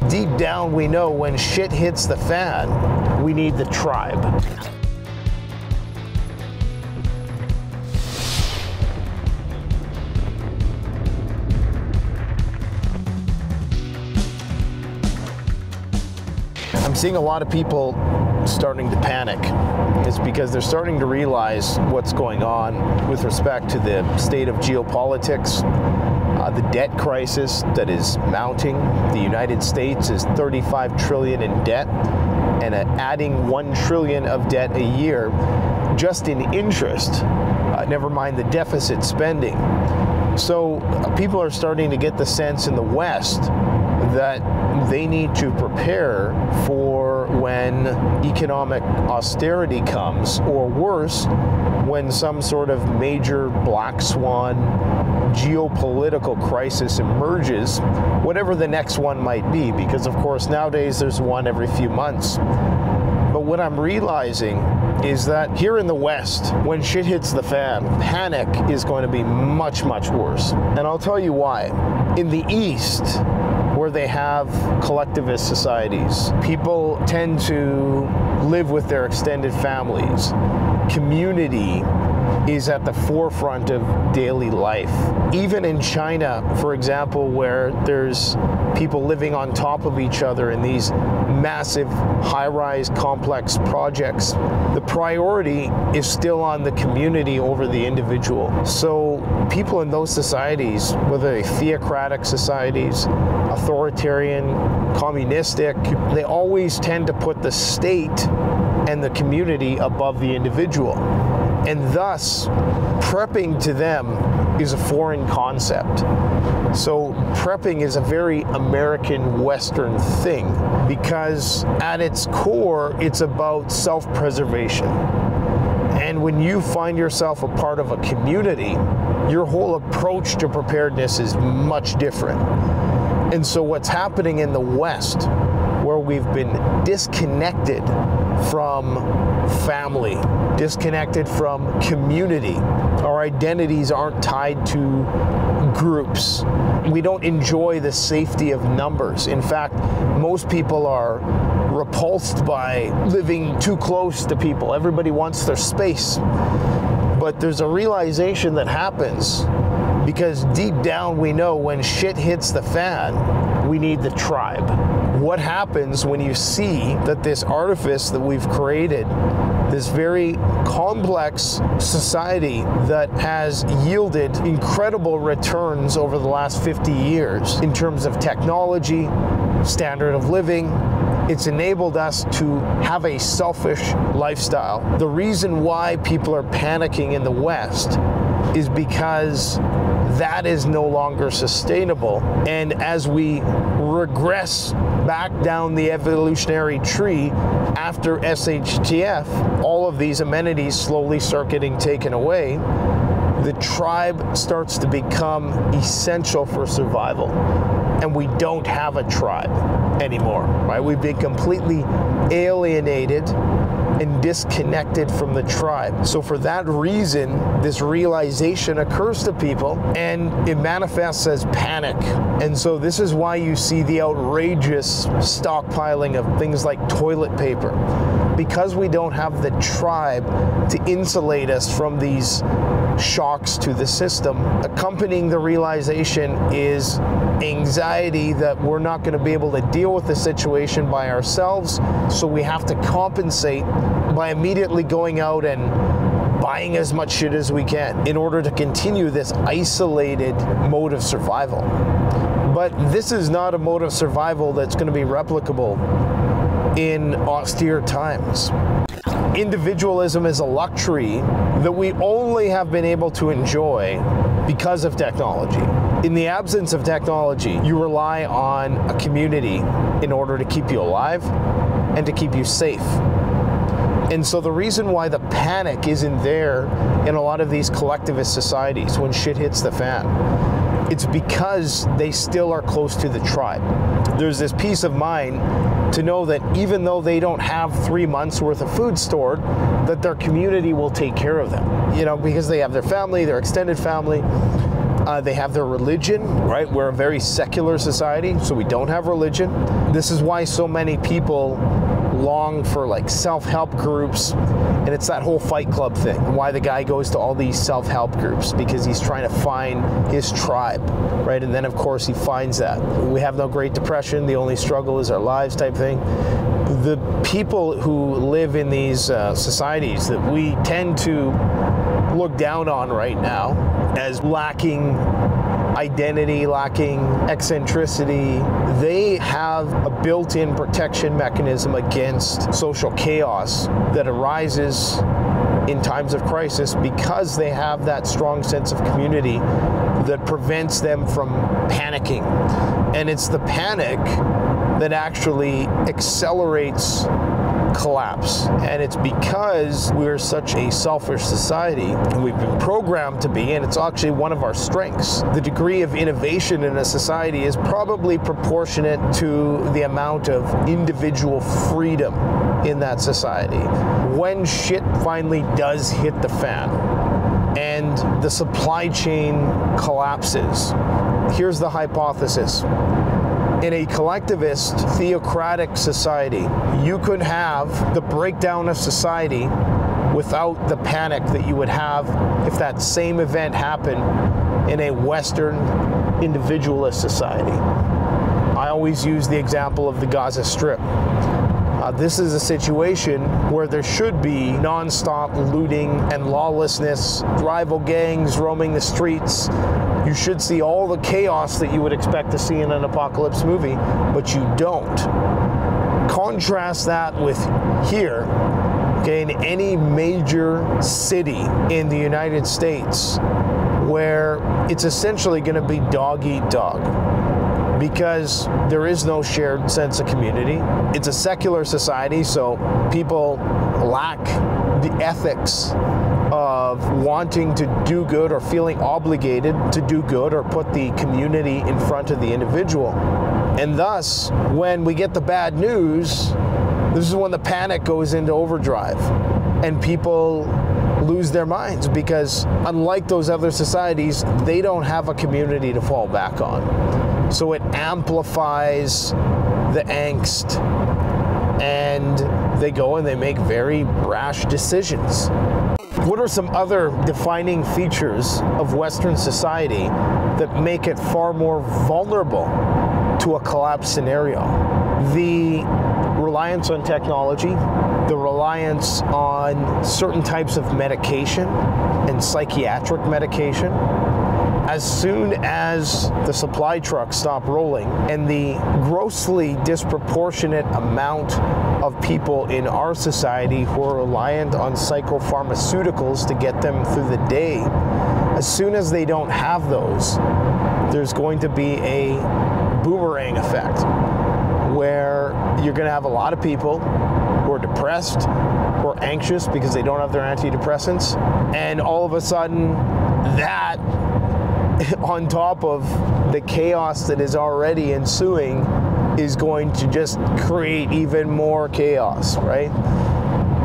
deep down we know when shit hits the fan, we need the tribe. I'm seeing a lot of people starting to panic. It's because they're starting to realize what's going on with respect to the state of geopolitics, the debt crisis that is mounting. The United States is $35 trillion in debt, and adding $1 trillion of debt a year just in interest, never mind the deficit spending. So people are starting to get the sense in the West that they need to prepare for when economic austerity comes, or worse, when some sort of major black swan geopolitical crisis emerges, whatever the next one might be, because of course nowadays there's one every few months. But what I'm realizing is that here in the West, when shit hits the fan, panic is going to be much, much worse. And I'll tell you why. In the East, where they have collectivist societies, people tend to live with their extended families. Community is at the forefront of daily life. Even in China, for example, where there's people living on top of each other in these massive high-rise complex projects, the priority is still on the community over the individual. So people in those societies, whether they're theocratic societies, authoritarian, communistic, they always tend to put the state and the community above the individual. And thus, prepping to them is a foreign concept. So prepping is a very American Western thing, because at its core, it's about self-preservation. And when you find yourself a part of a community, your whole approach to preparedness is much different. And so what's happening in the West, where we've been disconnected from family, disconnected from community, our identities aren't tied to groups. We don't enjoy the safety of numbers. In fact, most people are repulsed by living too close to people. Everybody wants their space. But there's a realization that happens because deep down we know when shit hits the fan, we need the tribe. What happens when you see that this artifice that we've created, this very complex society that has yielded incredible returns over the last 50 years in terms of technology, standard of living, it's enabled us to have a selfish lifestyle. The reason why people are panicking in the West is because that is no longer sustainable. And as we regress back down the evolutionary tree after SHTF, all of these amenities slowly start getting taken away. The tribe starts to become essential for survival. And we don't have a tribe anymore, right? We've been completely alienated and disconnected from the tribe. So for that reason, this realization occurs to people and it manifests as panic. And so this is why you see the outrageous stockpiling of things like toilet paper. Because we don't have the tribe to insulate us from these shocks to the system, accompanying the realization is anxiety that we're not going to be able to deal with the situation by ourselves, so we have to compensate by immediately going out and buying as much shit as we can in order to continue this isolated mode of survival. But this is not a mode of survival that's going to be replicable in austere times. Individualism is a luxury that we only have been able to enjoy because of technology. In the absence of technology, you rely on a community in order to keep you alive and to keep you safe. And so the reason why the panic isn't there in a lot of these collectivist societies when shit hits the fan, it's because they still are close to the tribe. There's this peace of mind to know that even though they don't have 3 months worth of food stored, that their community will take care of them. You know, because they have their family, their extended family. They have their religion, right? We're a very secular society, so we don't have religion. This is why so many people long for like self-help groups, and it's that whole Fight Club thing. Why the guy goes to all these self-help groups, because he's trying to find his tribe, right? And then of course he finds that. We have no Great Depression, the only struggle is our lives type thing. The people who live in these societies that we tend to look down on right now as lacking identity, lacking eccentricity, they have a built-in protection mechanism against social chaos that arises in times of crisis because they have that strong sense of community that prevents them from panicking. And it's the panic that actually accelerates collapse. And it's because we're such a selfish society, and we've been programmed to be, and it's actually one of our strengths. The degree of innovation in a society is probably proportionate to the amount of individual freedom in that society. When shit finally does hit the fan and the supply chain collapses, here's the hypothesis. In a collectivist, theocratic society, you could have the breakdown of society without the panic that you would have if that same event happened in a Western individualist society. I always use the example of the Gaza Strip. This is a situation where there should be non-stop looting and lawlessness, rival gangs roaming the streets. You should see all the chaos that you would expect to see in an apocalypse movie, but you don't. Contrast that with here, okay, in any major city in the United States, where it's essentially going to be dog eat dog, because there is no shared sense of community. It's a secular society, so people lack the ethics of wanting to do good or feeling obligated to do good or put the community in front of the individual. And thus, when we get the bad news, this is when the panic goes into overdrive and people lose their minds, because unlike those other societies, they don't have a community to fall back on. So it amplifies the angst, and they go and they make very rash decisions. What are some other defining features of Western society that make it far more vulnerable to a collapse scenario? The reliance on technology, the reliance on certain types of medication and psychiatric medication. As soon as the supply trucks stop rolling and the grossly disproportionate amount of people in our society who are reliant on psychopharmaceuticals to get them through the day, as soon as they don't have those, there's going to be a boomerang effect where you're going to have a lot of people who are depressed or anxious because they don't have their antidepressants, and all of a sudden that, on top of the chaos that is already ensuing, is going to just create even more chaos, right?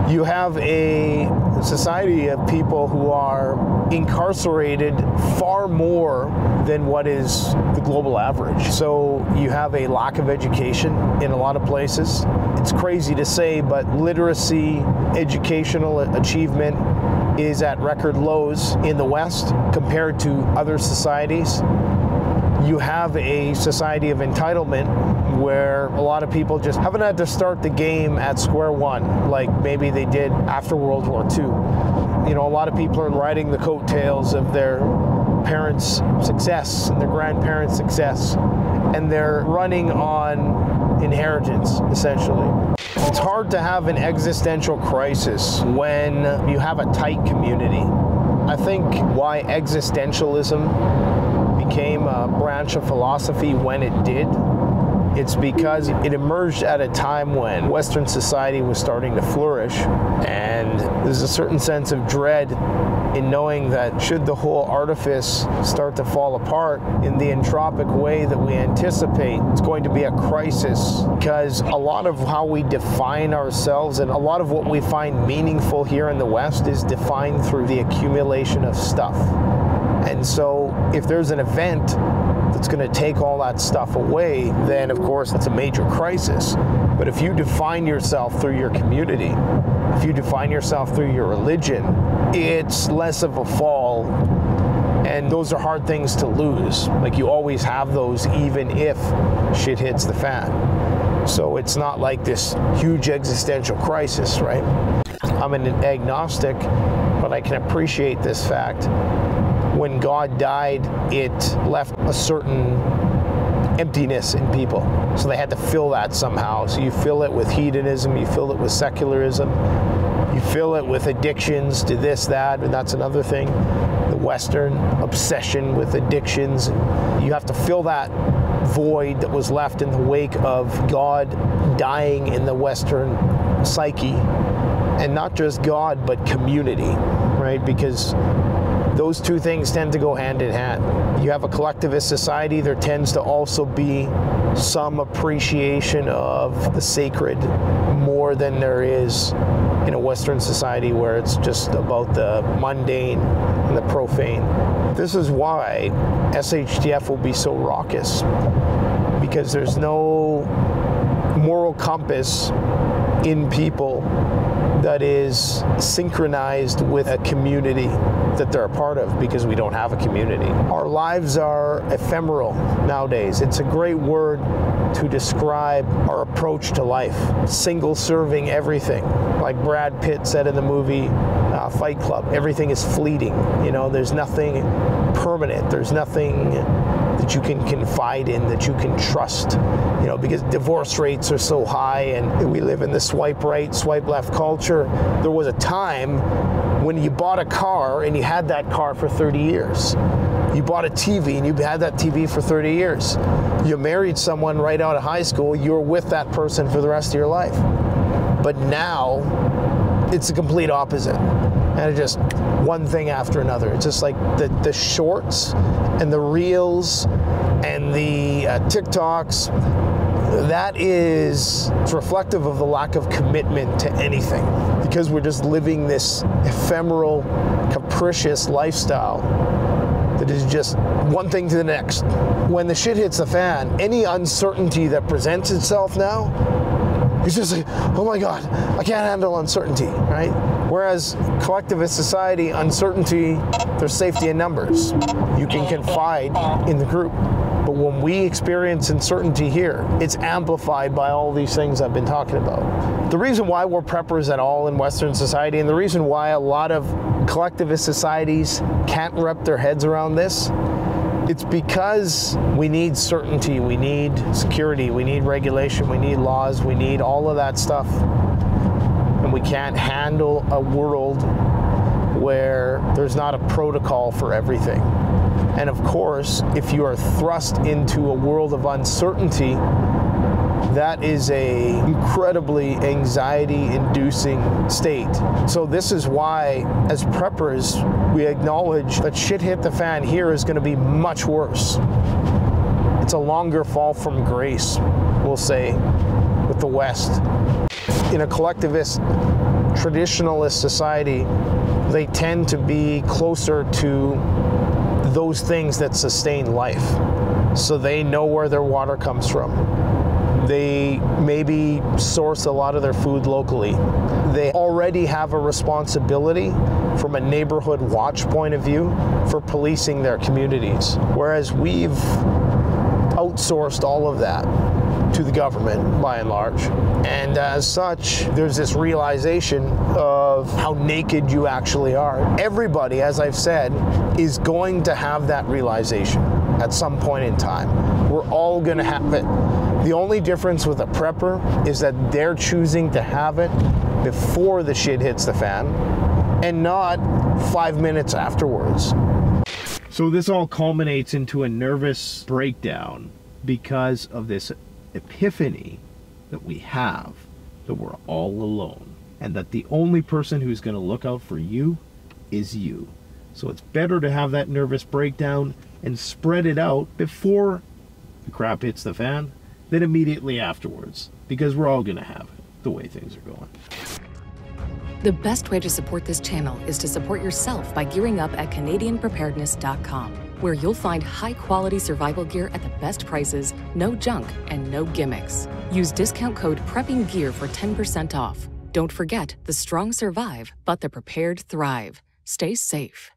You have a society of people who are incarcerated far more than what is the global average. So you have a lack of education in a lot of places. It's crazy to say, but literacy, educational achievement is at record lows in the West compared to other societies. You have a society of entitlement where a lot of people just haven't had to start the game at square one like maybe they did after World War II. You know, a lot of people are riding the coattails of their parents' success and their grandparents' success, and they're running on inheritance, essentially. It's hard to have an existential crisis when you have a tight community. I think why existentialism became a branch of philosophy when it did, it's because it emerged at a time when Western society was starting to flourish, and there's a certain sense of dread in knowing that should the whole artifice start to fall apart in the entropic way that we anticipate, it's going to be a crisis, because a lot of how we define ourselves and a lot of what we find meaningful here in the West is defined through the accumulation of stuff. And so if there's an event that's going to take all that stuff away, then of course it's a major crisis. But if you define yourself through your community, if you define yourself through your religion, it's less of a fall. And those are hard things to lose. Like, you always have those even if shit hits the fan. So it's not like this huge existential crisis, right? I'm an agnostic, but I can appreciate this fact. When God died, it left a certain emptiness in people. So they had to fill that somehow. So you fill it with hedonism, you fill it with secularism, you fill it with addictions to this, that, and that's another thing. The Western obsession with addictions. You have to fill that void that was left in the wake of God dying in the Western psyche. And not just God, but community, right? Because those two things tend to go hand in hand. You have a collectivist society, there tends to also be some appreciation of the sacred more than there is in a Western society where it's just about the mundane and the profane. This is why SHTF will be so raucous, because there's no moral compass in people that is synchronized with a community that they're a part of, because we don't have a community. Our lives are ephemeral nowadays. It's a great word to describe our approach to life. Single serving everything. Like Brad Pitt said in the movie Fight Club, everything is fleeting. You know, there's nothing permanent. There's nothing that you can confide in, that you can trust. You know, because divorce rates are so high and we live in the swipe right, swipe left culture. There was a time when you bought a car and you had that car for 30 years. You bought a TV and you had that TV for 30 years. You married someone right out of high school, you were with that person for the rest of your life. But now, it's the complete opposite. And it's just one thing after another. It's just like the shorts and the reels and the TikToks. That is, it's reflective of the lack of commitment to anything, because we're just living this ephemeral, capricious lifestyle that is just one thing to the next. When the shit hits the fan, any uncertainty that presents itself now, it's just like, oh my God, I can't handle uncertainty, right? Whereas collectivist society, uncertainty, there's safety in numbers. You can confide in the group. But when we experience uncertainty here, it's amplified by all these things I've been talking about. The reason why we're preppers at all in Western society, and the reason why a lot of collectivist societies can't wrap their heads around this, it's because we need certainty, we need security, we need regulation, we need laws, we need all of that stuff. And we can't handle a world where there's not a protocol for everything. And of course, if you are thrust into a world of uncertainty, that is a incredibly anxiety-inducing state. So this is why, as preppers, we acknowledge that shit hit the fan here is going to be much worse. It's a longer fall from grace, we'll say, with the West. In a collectivist, traditionalist society, they tend to be closer to those things that sustain life. So they know where their water comes from. They maybe source a lot of their food locally. They already have a responsibility from a neighborhood watch point of view for policing their communities. Whereas we've outsourced all of that to the government, by and large. And as such, there's this realization of how naked you actually are. Everybody, as I've said, is going to have that realization at some point in time. We're all gonna have it. The only difference with a prepper is that they're choosing to have it before the shit hits the fan and not 5 minutes afterwards. So this all culminates into a nervous breakdown because of this epiphany that we have, that we're all alone, and that the only person who's going to look out for you is you. So it's better to have that nervous breakdown and spread it out before the crap hits the fan than immediately afterwards, because we're all going to have it the way things are going. The best way to support this channel is to support yourself by gearing up at CanadianPreparedness.com, where you'll find high-quality survival gear at the best prices, no junk, and no gimmicks. Use discount code PREPPINGGEAR for 10% off. Don't forget, the strong survive, but the prepared thrive. Stay safe.